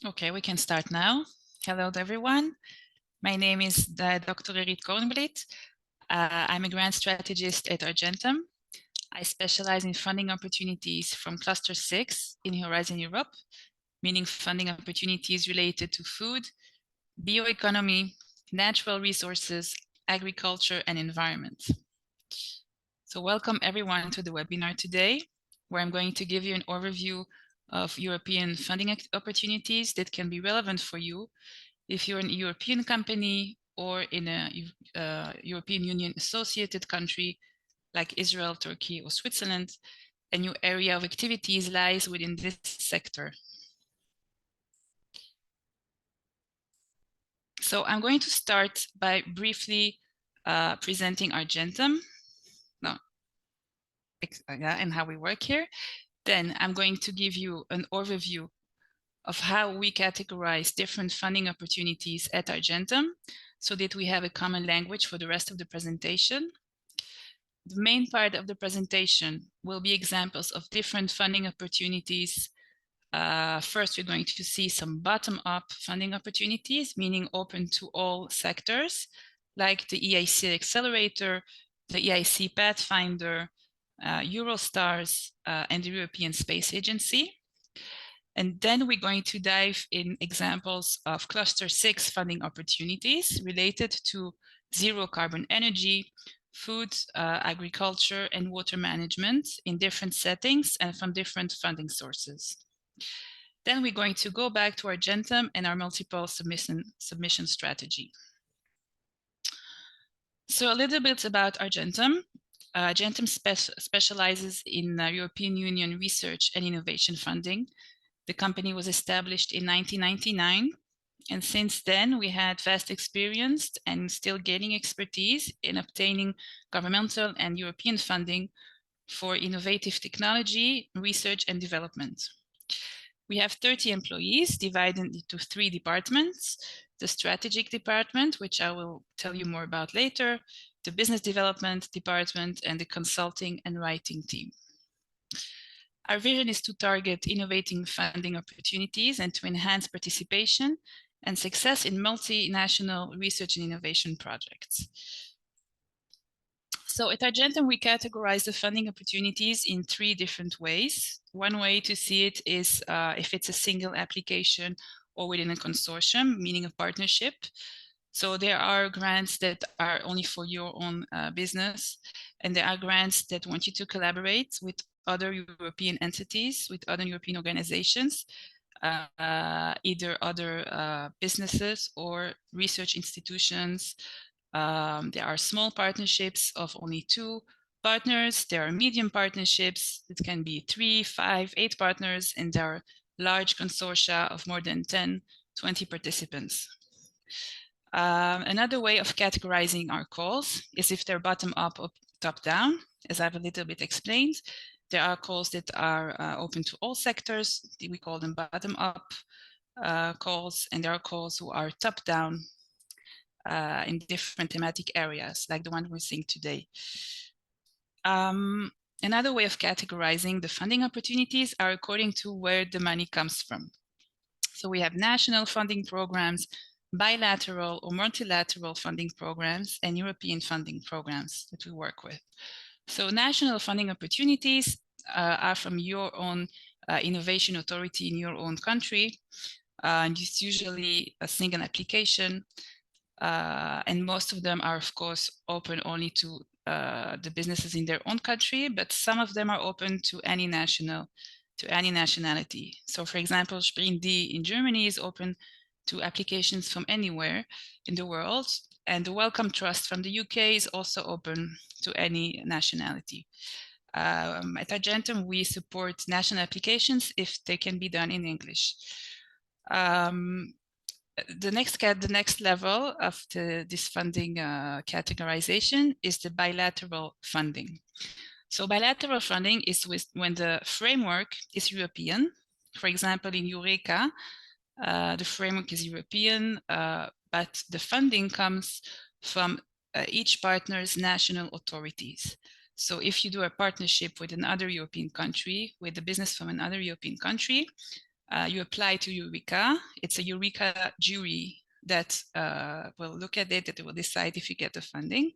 Okay, we can start now. Hello to everyone. My name is Dr. Erit Kornblit. I'm a grant strategist at Argentum. I specialize in funding opportunities from Cluster 6 in Horizon Europe, meaning funding opportunities related to food, bioeconomy, natural resources, agriculture, and environment. So welcome everyone to the webinar today, where I'm going to give you an overview of European funding opportunities that can be relevant for you if you're a European company or in a European Union associated country like Israel, Turkey, or Switzerland, and your area of activities lies within this sector. So I'm going to start by briefly presenting Argentum and how we work here. Then I'm going to give you an overview of how we categorize different funding opportunities at Argentum so that we have a common language for the rest of the presentation. The main part of the presentation will be examples of different funding opportunities. First, we're going to see some bottom-up funding opportunities, meaning open to all sectors, like the EIC Accelerator, the EIC Pathfinder, Eurostars, and the European Space Agency. And then we're going to dive in examples of Cluster 6 funding opportunities related to zero carbon energy, food, agriculture, and water management in different settings and from different funding sources. Then we're going to go back to Argentum and our multiple submission strategy. So a little bit about Argentum. Argentum specializes in European Union research and innovation funding. The company was established in 1999, and since then we had vast experience and still gaining expertise in obtaining governmental and European funding for innovative technology, research and development. We have 30 employees divided into 3 departments: the strategic department, which I will tell you more about later, the business development department, and the consulting and writing team. Our vision is to target innovating funding opportunities and to enhance participation and success in multinational research and innovation projects. So at Argentum, we categorize the funding opportunities in 3 different ways. One way to see it is if it's a single application or within a consortium, meaning a partnership. So there are grants that are only for your own business, and there are grants that want you to collaborate with other European entities, with other European organizations, either other businesses or research institutions. There are small partnerships of only 2 partners. There are medium partnerships that can be 3, 5, 8 partners, and there are large consortia of more than 10, 20 participants. Another way of categorizing our calls is if they're bottom up or top down, as I've a little bit explained. There are calls that are open to all sectors. We call them bottom up calls, and there are calls who are top down in different thematic areas, like the one we're seeing today. Another way of categorizing the funding opportunities are according to where the money comes from. So we have national funding programs, bilateral or multilateral funding programs, and European funding programs that we work with. So national funding opportunities are from your own innovation authority in your own country. And it's usually a single application. And most of them are, of course, open only to the businesses in their own country, but some of them are open to any nationality. So for example, Sprint D in Germany is open to applications from anywhere in the world. And the Wellcome Trust from the UK is also open to any nationality. At Argentum, we support national applications if they can be done in English. The next level of this funding categorization is the bilateral funding. So bilateral funding is when the framework is European. For example, in Eureka, the framework is European, but the funding comes from each partner's national authorities. So if you do a partnership with another European country, with a business from another European country, You apply to Eureka. It's a Eureka jury that will look at it, that will decide if you get the funding.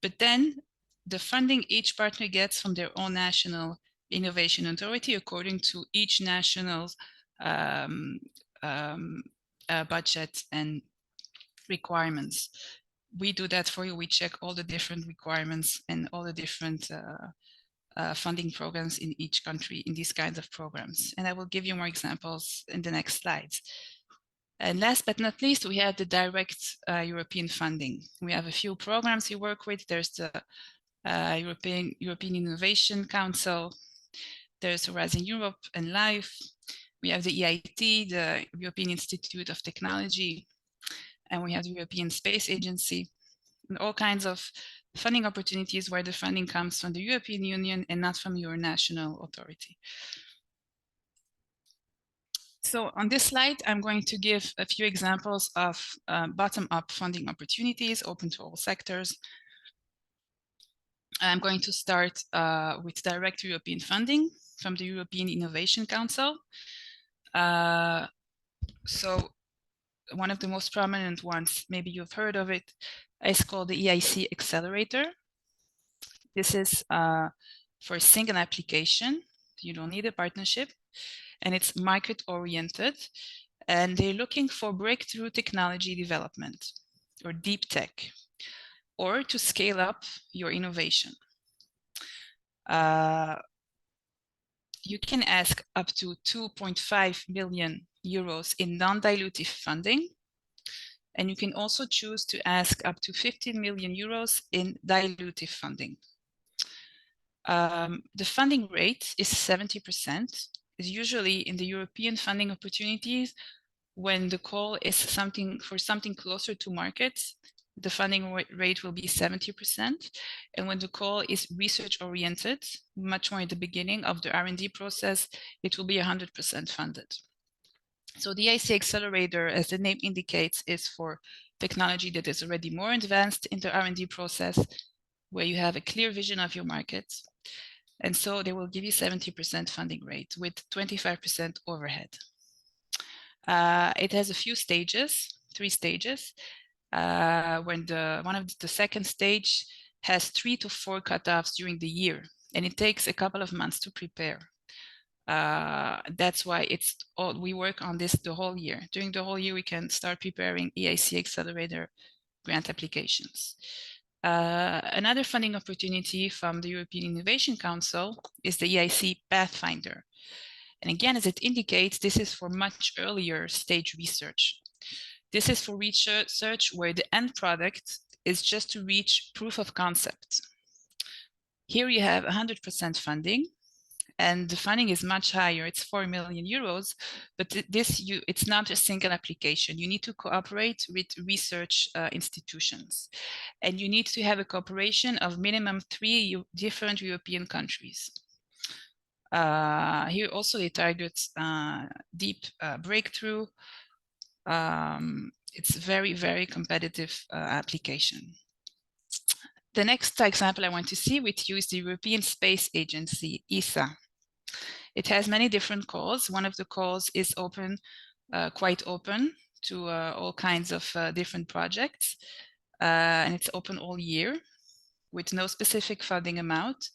But then the funding each partner gets from their own national innovation authority according to each national budget and requirements. We do that for you. We check all the different requirements and all the different funding programs in each country in these kinds of programs. And I will give you more examples in the next slides. And last but not least, we have the direct European funding. We have a few programs we work with. There's the European Innovation Council. There's Horizon Europe and LIFE. We have the EIT, the European Institute of Technology, and we have the European Space Agency, and all kinds of funding opportunities where the funding comes from the European Union and not from your national authority. So on this slide, I'm going to give a few examples of bottom-up funding opportunities open to all sectors. I'm going to start with direct European funding from the European Innovation Council. So one of the most prominent ones, maybe you've heard of it, is called the EIC Accelerator. This is for a single application. You don't need a partnership, and it's market-oriented, and they're looking for breakthrough technology development, or deep tech, or to scale up your innovation. You can ask up to 2.5 million euros in non-dilutive funding, and you can also choose to ask up to 15 million euros in dilutive funding. The funding rate is 70%. Is usually in the European funding opportunities, when the call is something closer to markets, the funding rate will be 70%. And when the call is research oriented, much more at the beginning of the R&D process, it will be 100% funded. So the EIC Accelerator, as the name indicates, is for technology that is already more advanced in the R&D process, where you have a clear vision of your market. And so they will give you 70% funding rate with 25% overhead. It has a few stages, 3 stages. When the second stage has 3 to 4 cutoffs during the year, and it takes a couple of months to prepare. That's why we work on this the whole year. During the whole year, we can start preparing EIC Accelerator grant applications. Another funding opportunity from the European Innovation Council is the EIC Pathfinder. And again, as it indicates, this is for much earlier stage research. This is for research where the end product is just to reach proof of concept. Here you have 100% funding, and the funding is much higher. It's 4 million euros, but it's not a single application. You need to cooperate with research institutions, and you need to have a cooperation of minimum 3 different European countries. Here also they target deep breakthrough. It's very, very competitive application. The next example I want to see with you is the European Space Agency, ESA. It has many different calls. One of the calls is open, quite open to all kinds of different projects. And it's open all year with no specific funding amount.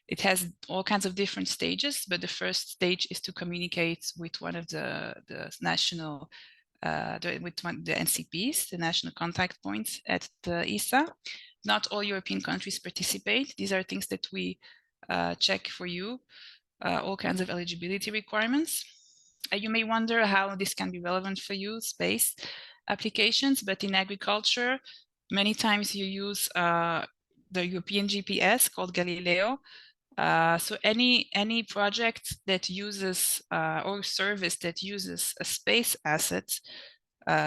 It has all kinds of different stages, but the first stage is to communicate with one of the national, the NCPs, the national contact points at the ESA. Not all European countries participate. These are things that we check for you, all kinds of eligibility requirements. You may wonder how this can be relevant for you, space applications, but in agriculture, many times you use the European GPS called Galileo. So any project that uses or service that uses a space asset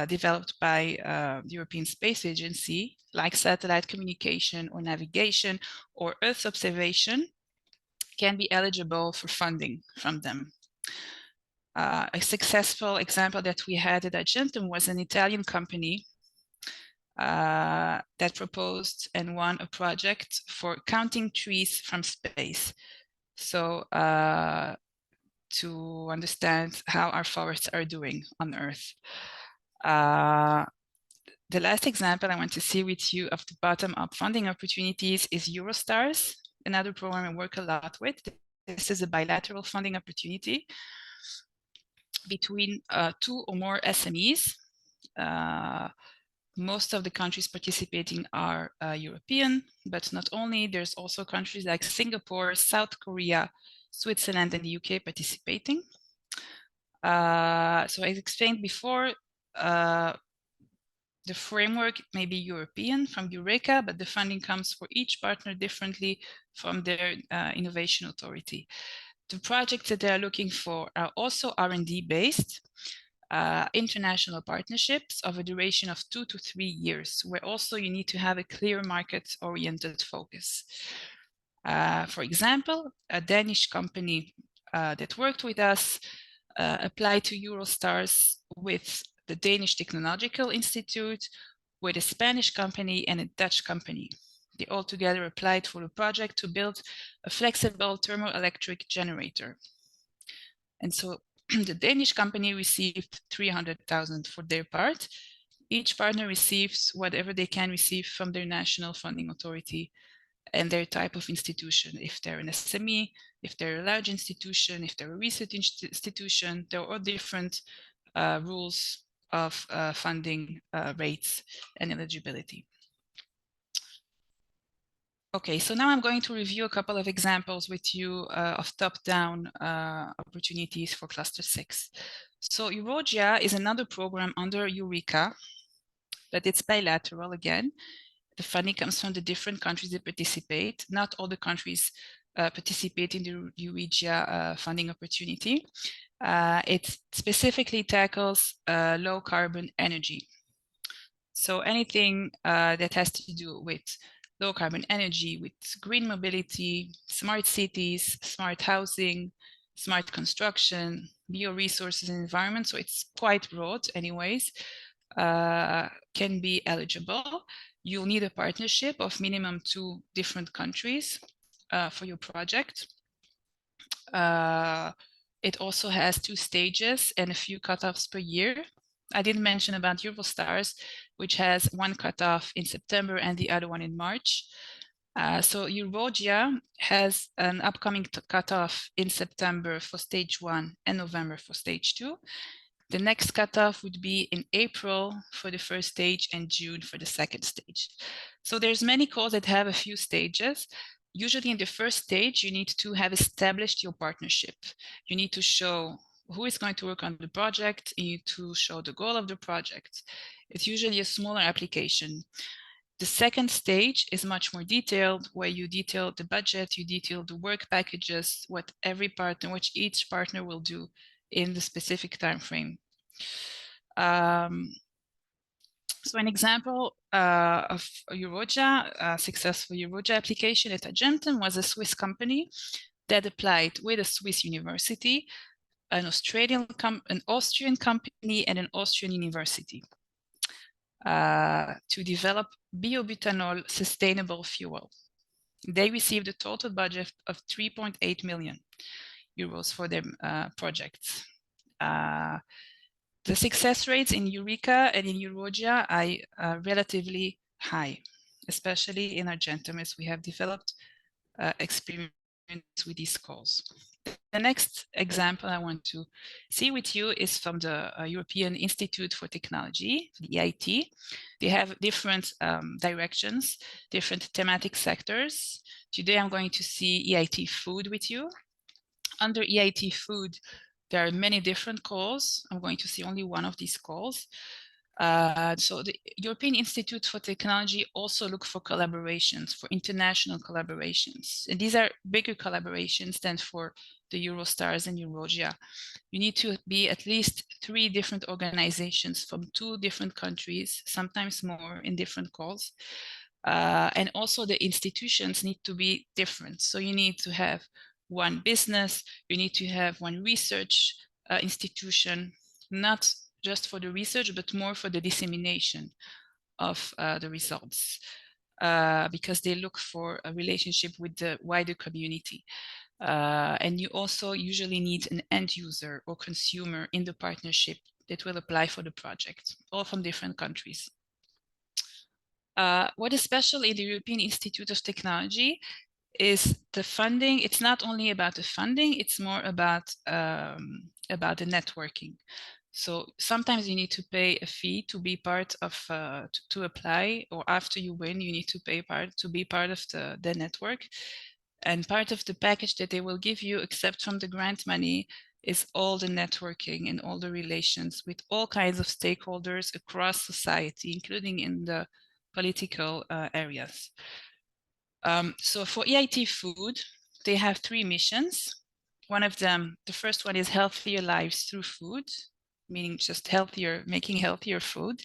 developed by the European Space Agency, like satellite communication or navigation or Earth observation, can be eligible for funding from them. A successful example that we had at Argentum was an Italian company that proposed and won a project for counting trees from space. So to understand how our forests are doing on Earth. The last example I want to see with you of the bottom-up funding opportunities is Eurostars, another program I work a lot with. This is a bilateral funding opportunity between 2 or more SMEs. Most of the countries participating are European, but not only, there's also countries like Singapore, South Korea, Switzerland, and the UK participating. So as explained before, the framework may be European from Eureka, but the funding comes for each partner differently from their innovation authority. The projects that they are looking for are also R&D based, international partnerships of a duration of 2 to 3 years, where also you need to have a clear market-oriented focus. For example, a Danish company that worked with us applied to Eurostars with the Danish Technological Institute, with a Spanish company and a Dutch company. They all together applied for a project to build a flexible thermoelectric generator. And so the Danish company received 300,000 for their part. Each partner receives whatever they can receive from their national funding authority and their type of institution. If they're an SME, if they're a large institution, if they're a research institution, there are all different rules of funding rates and eligibility. Okay, so now I'm going to review a couple of examples with you of top-down opportunities for Cluster 6. So Euroja is another program under Eureka, but it's bilateral again. The funding comes from the different countries that participate. Not all the countries participate in the Eureka funding opportunity. It specifically tackles low carbon energy. So anything that has to do with low carbon energy, with green mobility, smart cities, smart housing, smart construction, bioresources and environment. So it's quite broad anyways, can be eligible. You'll need a partnership of minimum 2 different countries for your project. It also has 2 stages and a few cutoffs per year. I didn't mention about Eurostars, which has 1 cutoff in September and the other one in March. So Euroja has an upcoming cutoff in September for stage 1 and November for stage 2. The next cutoff would be in April for the first stage and June for the second stage. So there's many calls that have a few stages. Usually in the first stage, you need to have established your partnership. You need to show who is going to work on the project. You need to show the goal of the project. It's usually a smaller application. The second stage is much more detailed, where you detail the budget, you detail the work packages, what each partner will do in the specific time frame. So an example of Euroja, a successful Euroja application at Argentum was a Swiss company that applied with a Swiss university, an Austrian company, and an Austrian university to develop biobutanol sustainable fuel. They received a total budget of 3.8 million euros for their projects. The success rates in Eureka and in Euroja are relatively high, especially in Argentum, as we have developed experience with these calls. The next example I want to see with you is from the European Institute for Technology, the EIT. They have different directions, different thematic sectors. Today I'm going to see EIT Food with you. Under EIT Food, there are many different calls. I'm going to see only one of these calls. So the European Institute for Technology also look for collaborations, for international collaborations. And these are bigger collaborations than for the Eurostars and Euroja. You need to be at least 3 different organizations from 2 different countries, sometimes more in different calls. And also the institutions need to be different. So you need to have one business, you need to have one research institution, not just for the research, but more for the dissemination of the results, because they look for a relationship with the wider community. And you also usually need an end user or consumer in the partnership that will apply for the project, all from different countries. What is special in the European Institute of Technology is the funding. It's not only about the funding, it's more about the networking. So sometimes you need to pay a fee to be part of, to apply, or after you win, you need to pay to be part of the network. And part of the package that they will give you, except from the grant money, is all the networking and all the relations with all kinds of stakeholders across society, including in the political areas. So for EIT Food, they have 3 missions. One of them, the first one is healthier lives through food, meaning just healthier, making healthier food.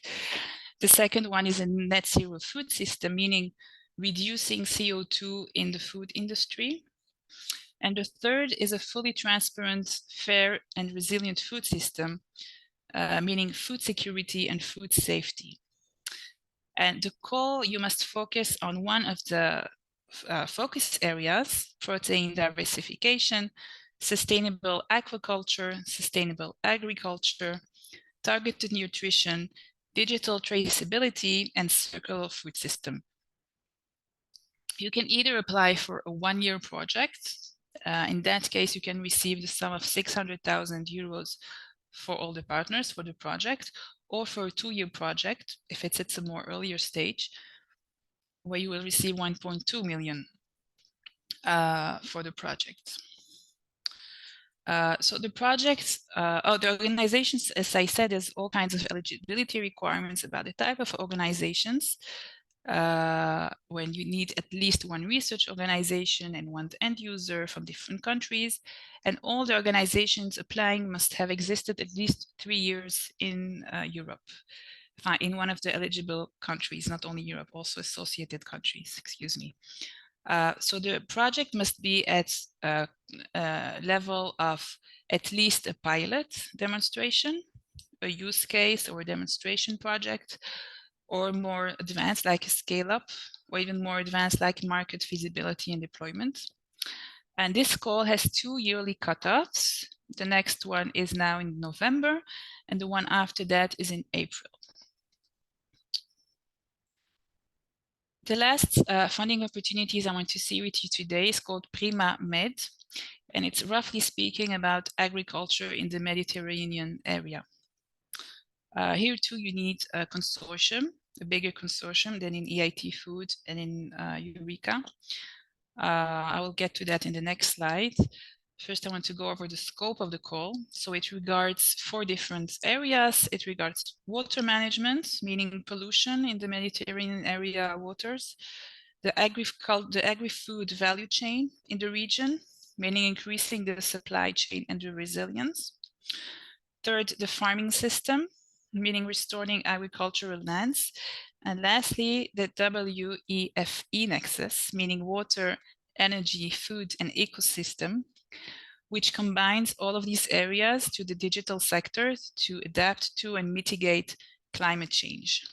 The second one is a net zero food system, meaning reducing CO2 in the food industry. And the third is a fully transparent, fair, and resilient food system, meaning food security and food safety. And the call, you must focus on one of the focus areas: protein diversification, sustainable aquaculture, sustainable agriculture, targeted nutrition, digital traceability, and circular food system. You can either apply for a 1-year project. In that case, you can receive the sum of 600,000 euros for all the partners for the project, or for a 2-year project, if it's at a more earlier stage, where you will receive 1.2 million for the project. So the projects, the organizations, as I said, there's all kinds of eligibility requirements about the type of organizations. When you need at least 1 research organization and 1 end user from different countries, and all the organizations applying must have existed at least 3 years in Europe, in one of the eligible countries, not only Europe, also associated countries, excuse me. So the project must be at a level of at least a pilot demonstration, a use case or a demonstration project, or more advanced like a scale-up, or even more advanced like market feasibility and deployment. And this call has 2 yearly cutoffs. The next one is now in November, and the one after that is in April. The last funding opportunities I want to see with you today is called Prima Med, and it's roughly speaking about agriculture in the Mediterranean area. Here too, you need a consortium, a bigger consortium than in EIT Food and in Eureka. I will get to that in the next slide. First, I want to go over the scope of the call. So it regards 4 different areas. It regards water management, meaning pollution in the Mediterranean area waters, the agri-food value chain in the region, meaning increasing the supply chain and the resilience. Third, the farming system, meaning restoring agricultural lands. And lastly, the WEFE nexus, meaning water, energy, food, and ecosystem, which combines all of these areas to the digital sector to adapt to and mitigate climate change.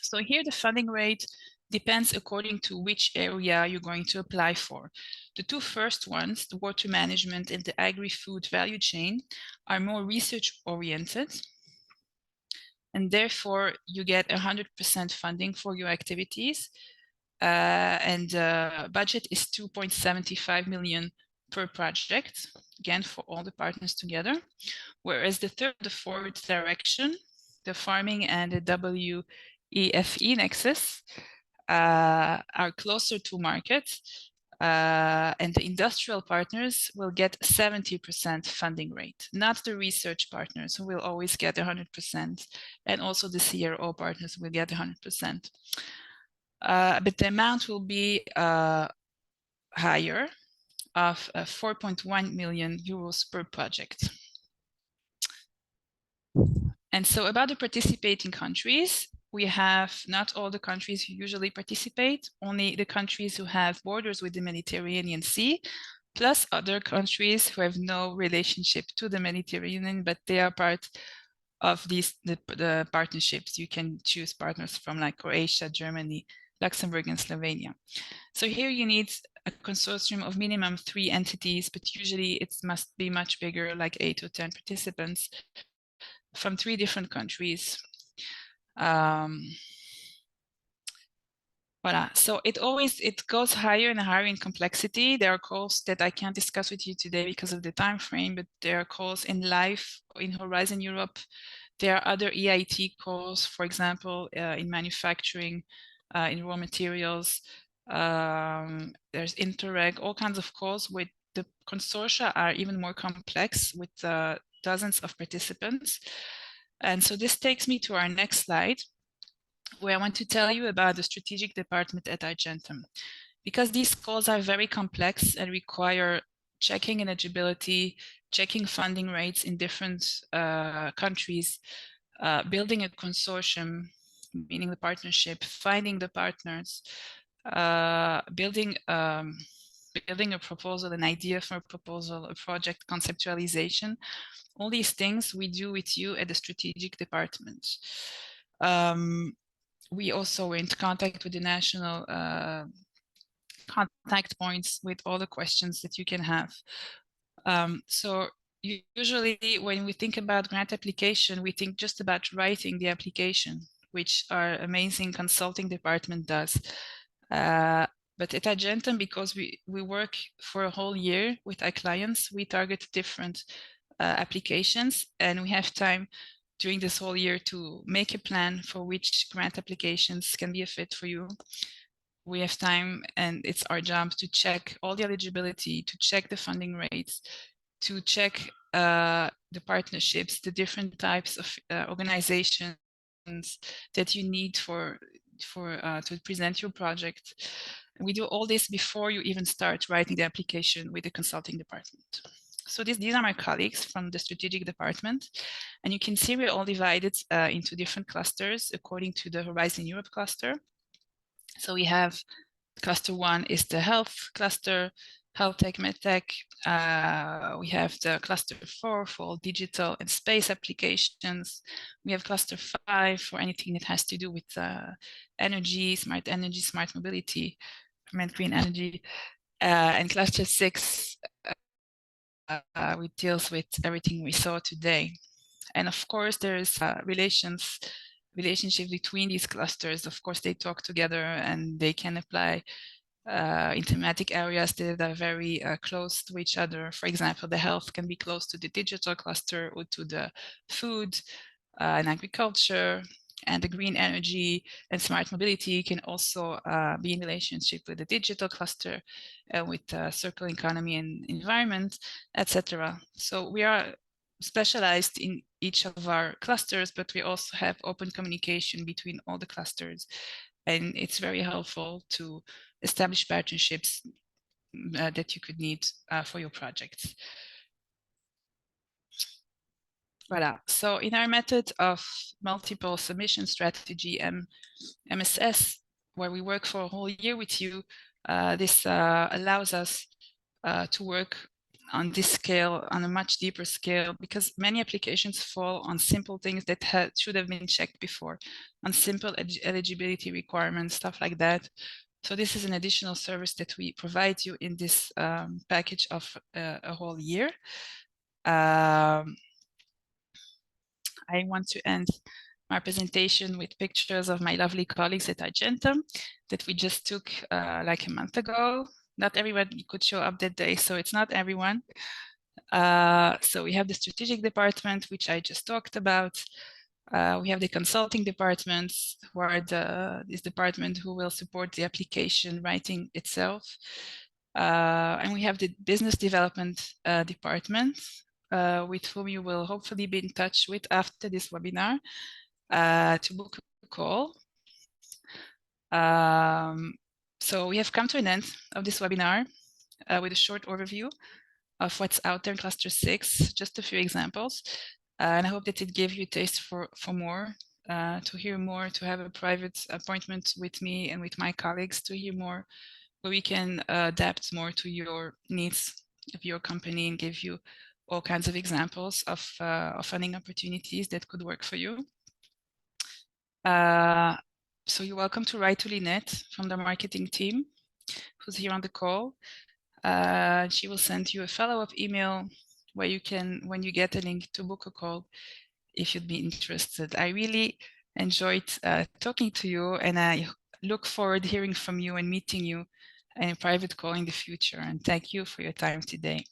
So here the funding rate depends according to which area you're going to apply for. The 2 first ones, the water management and the agri-food value chain, are more research oriented. And therefore you get 100% funding for your activities. And budget is 2.75 million per project, again, for all the partners together. Whereas the fourth direction, the farming and the WEFE nexus, are closer to market, and the industrial partners will get 70% funding rate, not the research partners who will always get 100%, and also the CRO partners will get 100%. But the amount will be higher, of 4.1 million euros per project. And so about the participating countries, we have not all the countries who usually participate, only the countries who have borders with the Mediterranean Sea, plus other countries who have no relationship to the Mediterranean, but they are part of the partnerships. You can choose partners from like Croatia, Germany, Luxembourg, and Slovenia. So here you need a consortium of minimum 3 entities, but usually it must be much bigger, like 8 or 10 participants from 3 different countries. Voilà. So it goes higher and higher in complexity. There are calls that I can't discuss with you today because of the time frame, but there are calls in Life, in Horizon Europe. There are other EIT calls, for example, in manufacturing, in raw materials. There's Interreg, all kinds of calls with the consortia are even more complex with dozens of participants. And so this takes me to our next slide, where I want to tell you about the strategic department at Argentum. Because these calls are very complex and require checking eligibility, checking funding rates in different countries, building a consortium, meaning the partnership, finding the partners, building a proposal, an idea for a proposal, a project conceptualization. All these things we do with you at the strategic department. We also were in contact with the national contact points with all the questions that you can have. So usually when we think about grant application, we think just about writing the application, which our amazing consulting department does. But at Argentum, because we work for a whole year with our clients, we target different applications, and we have time during this whole year to make a plan for which grant applications can be a fit for you. We have time, and it's our job to check all the eligibility, to check the funding rates, to check the partnerships, the different types of organizations that you need to present your project. And we do all this before you even start writing the application with the consulting department. So these are my colleagues from the strategic department, and you can see we're all divided into different clusters according to the Horizon Europe cluster. So we have cluster 1 is the health cluster, health tech, medtech. We have the cluster 4 for all digital and space applications. We have cluster 5 for anything that has to do with energy, smart mobility, and green energy. And cluster 6 which deals with everything we saw today. And of course, there's relationship between these clusters. Of course, they talk together and they can apply in thematic areas that are very close to each other. For example, the health can be close to the digital cluster or to the food and agriculture, and the green energy and smart mobility can also be in relationship with the digital cluster, with circular economy and environment, etc. So we are specialized in each of our clusters, but we also have open communication between all the clusters. And it's very helpful to establish partnerships that you could need for your projects. Voilà. So in our method of multiple submission strategy, MSS, where we work for a whole year with you, this allows us to work on this scale, on a much deeper scale, because many applications fall on simple things that should have been checked before, on simple eligibility requirements, stuff like that. So this is an additional service that we provide you in this package of a whole year. I want to end my presentation with pictures of my lovely colleagues at Argentum that we just took like a month ago. Not everyone could show up that day, so it's not everyone. So we have the strategic department, which I just talked about. We have the consulting departments, who are this department who will support the application writing itself. And we have the business development department, with whom you will hopefully be in touch with after this webinar to book a call. So we have come to an end of this webinar with a short overview of what's out there in cluster 6, just a few examples. And I hope that it gave you a taste for more, to hear more, to have a private appointment with me and with my colleagues to hear more, where we can adapt more to your needs of your company and give you all kinds of examples of funding opportunities that could work for you. So you're welcome to write to Lynette from the marketing team, who's here on the call. She will send you a follow-up email where you can, when you get a link, to book a call if you'd be interested. I really enjoyed talking to you, and I look forward to hearing from you and meeting you in a private call in the future. And thank you for your time today.